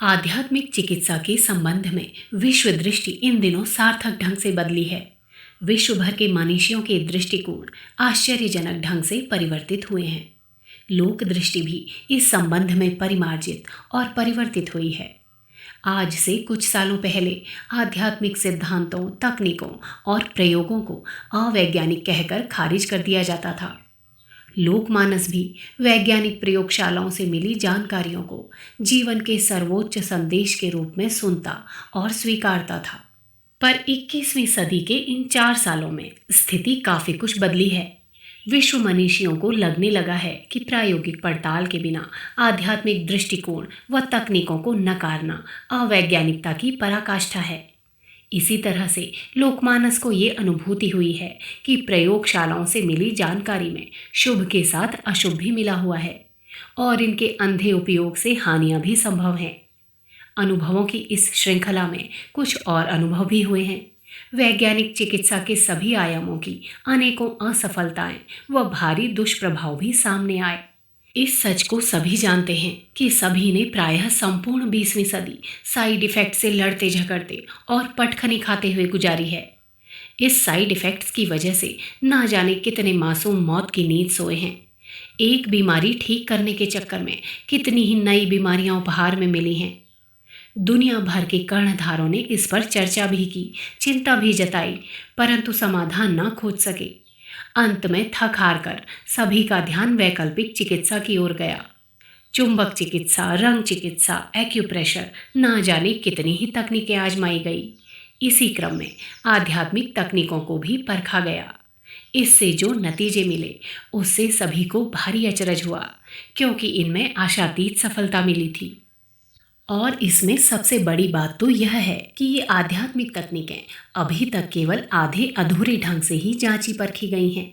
आध्यात्मिक चिकित्सा के संबंध में विश्व दृष्टि इन दिनों सार्थक ढंग से बदली है। विश्व भर के मनीषियों के दृष्टिकोण आश्चर्यजनक ढंग से परिवर्तित हुए हैं। लोक दृष्टि भी इस संबंध में परिमार्जित और परिवर्तित हुई है। आज से कुछ सालों पहले आध्यात्मिक सिद्धांतों, तकनीकों और प्रयोगों को अवैज्ञानिक कहकर खारिज कर दिया जाता था। लोकमानस भी वैज्ञानिक प्रयोगशालाओं से मिली जानकारियों को जीवन के सर्वोच्च संदेश के रूप में सुनता और स्वीकारता था। पर 21वीं सदी के इन 4 सालों में स्थिति काफी कुछ बदली है। विश्व मनीषियों को लगने लगा है कि प्रायोगिक पड़ताल के बिना आध्यात्मिक दृष्टिकोण व तकनीकों को नकारना अवैज्ञानिकता की पराकाष्ठा है। इसी तरह से लोकमानस को ये अनुभूति हुई है कि प्रयोगशालाओं से मिली जानकारी में शुभ के साथ अशुभ भी मिला हुआ है और इनके अंधे उपयोग से हानियां भी संभव हैं। अनुभवों की इस श्रृंखला में कुछ और अनुभव भी हुए हैं। वैज्ञानिक चिकित्सा के सभी आयामों की अनेकों असफलताएं व भारी दुष्प्रभाव भी सामने आए। इस सच को सभी जानते हैं कि सभी ने प्रायः संपूर्ण 20वीं सदी साइड इफेक्ट से लड़ते झगड़ते और पटखनी खाते हुए गुजारी है। इस साइड इफेक्ट्स की वजह से ना जाने कितने मासूम मौत की नींद सोए हैं। एक बीमारी ठीक करने के चक्कर में कितनी ही नई बीमारियां उपहार में मिली हैं। दुनिया भर के कर्णधारों ने इस पर चर्चा भी की, चिंता भी जताई, परंतु समाधान ना खोज सके। अंत में थक हार कर सभी का ध्यान वैकल्पिक चिकित्सा की ओर गया। चुंबक चिकित्सा, रंग चिकित्सा, एक्यूप्रेशर, ना जाने कितनी ही तकनीकें आजमाई गई। इसी क्रम में आध्यात्मिक तकनीकों को भी परखा गया। इससे जो नतीजे मिले उससे सभी को भारी अचरज हुआ, क्योंकि इनमें आशातीत सफलता मिली थी। और इसमें सबसे बड़ी बात तो यह है कि ये आध्यात्मिक तकनीकें अभी तक केवल आधे अधूरे ढंग से ही जांची परखी गई हैं।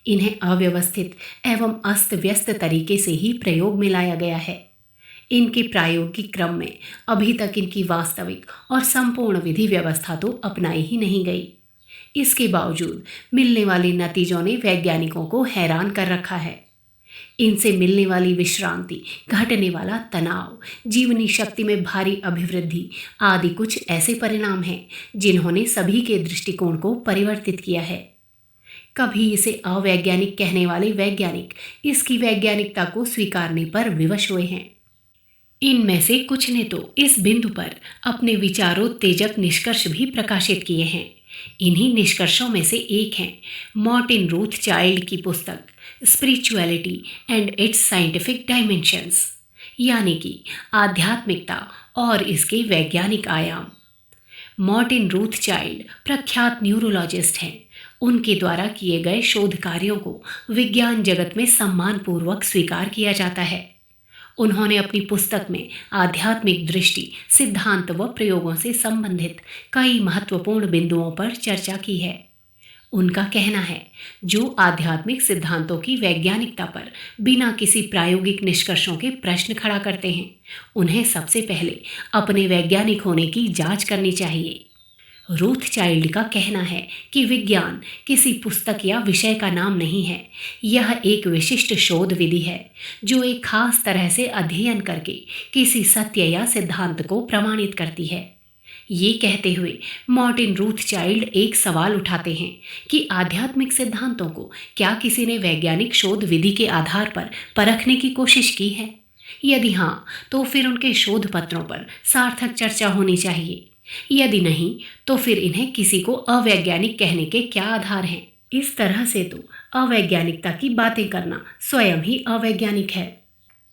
इन्हें अव्यवस्थित एवं अस्त व्यस्त तरीके से ही प्रयोग में लाया गया है। इनके प्रायोगिक क्रम में अभी तक इनकी वास्तविक और संपूर्ण विधि व्यवस्था तो अपनाई ही नहीं गई। इसके बावजूद मिलने वाले नतीजों ने वैज्ञानिकों को हैरान कर रखा है। इनसे मिलने वाली विश्रांति, घटने वाला तनाव, जीवनी शक्ति में भारी अभिवृद्धि आदि कुछ ऐसे परिणाम हैं जिन्होंने सभी के दृष्टिकोण को परिवर्तित किया है। कभी इसे अवैज्ञानिक कहने वाले वैज्ञानिक इसकी वैज्ञानिकता को स्वीकारने पर विवश हुए हैं। इनमें से कुछ ने तो इस बिंदु पर अपने विचारोत्तेजक निष्कर्ष भी प्रकाशित किए हैं। इन्हीं निष्कर्षों में से एक है मार्टिन रूथचाइल्ड की पुस्तक spirituality and it's scientific dimensions, यानी कि आध्यात्मिकता और इसके वैज्ञानिक आयाम। मार्टिन रूथचाइल्ड प्रख्यात न्यूरोलॉजिस्ट हैं। उनके द्वारा किए गए शोध कार्यों को विज्ञान जगत में सम्मानपूर्वक स्वीकार किया जाता है। उन्होंने अपनी पुस्तक में आध्यात्मिक दृष्टि, सिद्धांत व प्रयोगों से संबंधित कई महत्वपूर्ण बिंदुओं पर चर्चा की है। उनका कहना है, जो आध्यात्मिक सिद्धांतों की वैज्ञानिकता पर बिना किसी प्रायोगिक निष्कर्षों के प्रश्न खड़ा करते हैं, उन्हें सबसे पहले अपने वैज्ञानिक होने की जांच करनी चाहिए। रूथचाइल्ड का कहना है कि विज्ञान किसी पुस्तक या विषय का नाम नहीं है। यह एक विशिष्ट शोध विधि है जो एक खास तरह से अध्ययन करके किसी सत्य या सिद्धांत को प्रमाणित करती है। ये कहते हुए मार्टिन रूथचाइल्ड एक सवाल उठाते हैं कि आध्यात्मिक सिद्धांतों को क्या किसी ने वैज्ञानिक शोध विधि के आधार पर परखने की कोशिश की है? यदि हाँ, तो फिर उनके शोध पत्रों पर सार्थक चर्चा होनी चाहिए। यदि नहीं, तो फिर इन्हें किसी को अवैज्ञानिक कहने के क्या आधार हैं? इस तरह से तो अवैज्ञानिकता की बातें करना स्वयं ही अवैज्ञानिक है।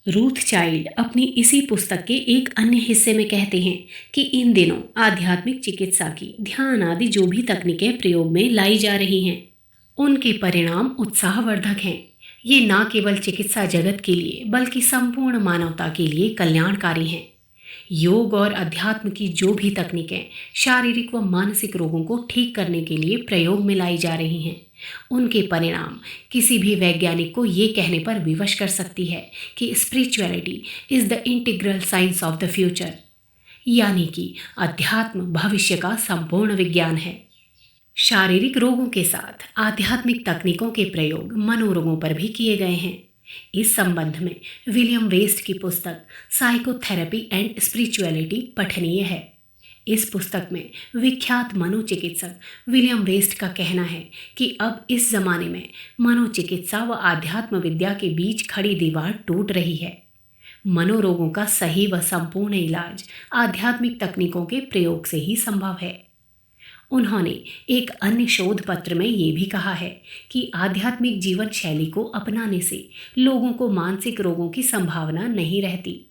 रूथचाइल्ड अपनी इसी पुस्तक के एक अन्य हिस्से में कहते हैं कि इन दिनों आध्यात्मिक चिकित्सा की ध्यान आदि जो भी तकनीकें प्रयोग में लाई जा रही हैं, उनके परिणाम उत्साहवर्धक हैं। ये न केवल चिकित्सा जगत के लिए बल्कि संपूर्ण मानवता के लिए कल्याणकारी हैं। योग और अध्यात्म की जो भी तकनीकें शारीरिक व मानसिक रोगों को ठीक करने के लिए प्रयोग में लाई जा रही हैं, उनके परिणाम किसी भी वैज्ञानिक को ये कहने पर विवश कर सकती है कि spirituality is the integral science of the future, यानी कि अध्यात्म भविष्य का संपूर्ण विज्ञान है। शारीरिक रोगों के साथ आध्यात्मिक तकनीकों के प्रयोग मनोरोगों पर भी किए गए हैं। इस संबंध में विलियम वेस्ट की पुस्तक साइकोथेरेपी एंड स्पिरिचुअलिटी पठनीय है। इस पुस्तक में विख्यात मनोचिकित्सक विलियम वेस्ट का कहना है कि अब इस जमाने में मनोचिकित्सा व आध्यात्म विद्या के बीच खड़ी दीवार टूट रही है। मनोरोगों का सही व संपूर्ण इलाज आध्यात्मिक तकनीकों के प्रयोग से ही संभव है। उन्होंने एक अन्य शोध पत्र में ये भी कहा है कि आध्यात्मिक जीवन शैली को अपनाने से लोगों को मानसिक रोगों की संभावना नहीं रहती।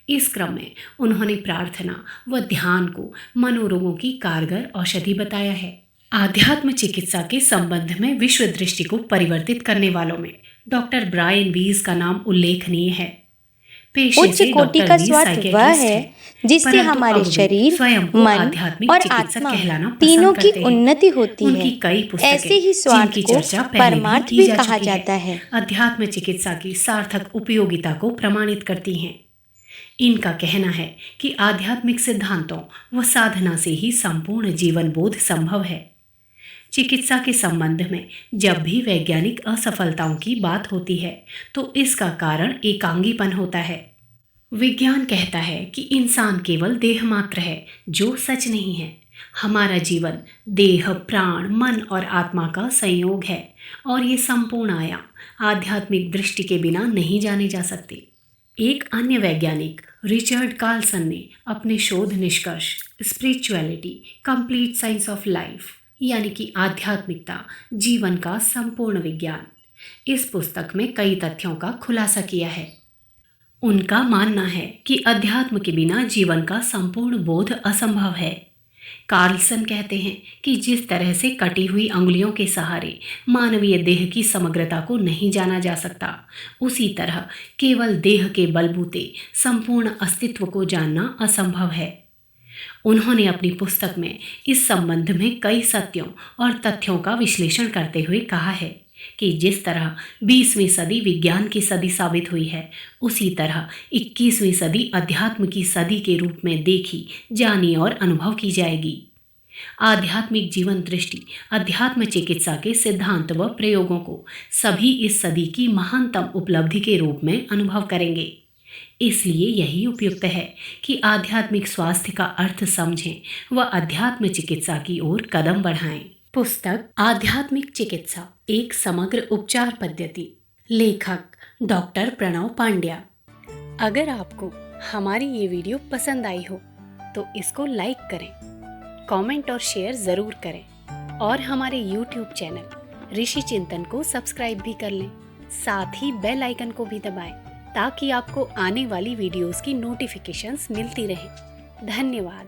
इस क्रम में उन्होंने प्रार्थना व ध्यान को मनोरोगों की कारगर औषधि बताया है। आध्यात्म चिकित्सा के संबंध में विश्व दृष्टि को परिवर्तित करने वालों में डॉक्टर ब्रायन वीज का नाम उल्लेखनीय है। उच्च कोटि का स्वास्थ्य वह है जिससे हमारे शरीर, मन और आत्मा तीनों की उन्नति होती है। ऐसे ही स्वास्थ्य को परमार्थ भी कहा जाता है। अध्यात्म चिकित्सा की सार्थक उपयोगिता को प्रमाणित करती हैं। इनका कहना है कि आध्यात्मिक सिद्धांतों व साधना से ही संपूर्ण जीवन बोध संभव है। चिकित्सा के संबंध में जब भी वैज्ञानिक असफलताओं की बात होती है तो इसका कारण एकांगीपन होता है। विज्ञान कहता है कि इंसान केवल देह मात्र है, जो सच नहीं है। हमारा जीवन देह, प्राण, मन और आत्मा का संयोग है और ये संपूर्ण आयाम आध्यात्मिक दृष्टि के बिना नहीं जाने जा सकते। एक अन्य वैज्ञानिक रिचर्ड कार्लसन ने अपने शोध निष्कर्ष spirituality complete science of life यानी कि आध्यात्मिकता जीवन का संपूर्ण विज्ञान, इस पुस्तक में कई तथ्यों का खुलासा किया है। उनका मानना है कि अध्यात्म के बिना जीवन का संपूर्ण बोध असंभव है। कार्लसन कहते हैं कि जिस तरह से कटी हुई अंगुलियों के सहारे मानवीय देह की समग्रता को नहीं जाना जा सकता, उसी तरह केवल देह के बलबूते संपूर्ण अस्तित्व को जानना असंभव है। उन्होंने अपनी पुस्तक में इस संबंध में कई सत्यों और तथ्यों का विश्लेषण करते हुए कहा है कि जिस तरह 20वीं सदी विज्ञान की सदी साबित हुई है, उसी तरह 21वीं सदी अध्यात्म की सदी के रूप में देखी, जानी और अनुभव की जाएगी। आध्यात्मिक जीवन दृष्टि अध्यात्म चिकित्सा के सिद्धांत व प्रयोगों को सभी इस सदी की महानतम उपलब्धि के रूप में अनुभव करेंगे। इसलिए यही उपयुक्त है कि आध्यात्मिक स्वास्थ्य का अर्थ समझें व अध्यात्म चिकित्सा की ओर कदम बढ़ाएं। पुस्तक आध्यात्मिक चिकित्सा एक समग्र उपचार पद्धति, लेखक डॉक्टर प्रणव पांड्या। अगर आपको हमारी ये वीडियो पसंद आई हो तो इसको लाइक करें, कमेंट और शेयर ज़रूर करें और हमारे YouTube चैनल ऋषि चिंतन को सब्सक्राइब भी कर लें। साथ ही बेल आइकन को भी दबाएं ताकि आपको आने वाली वीडियोस की नोटिफिकेशंस मिलती रहें। धन्यवाद।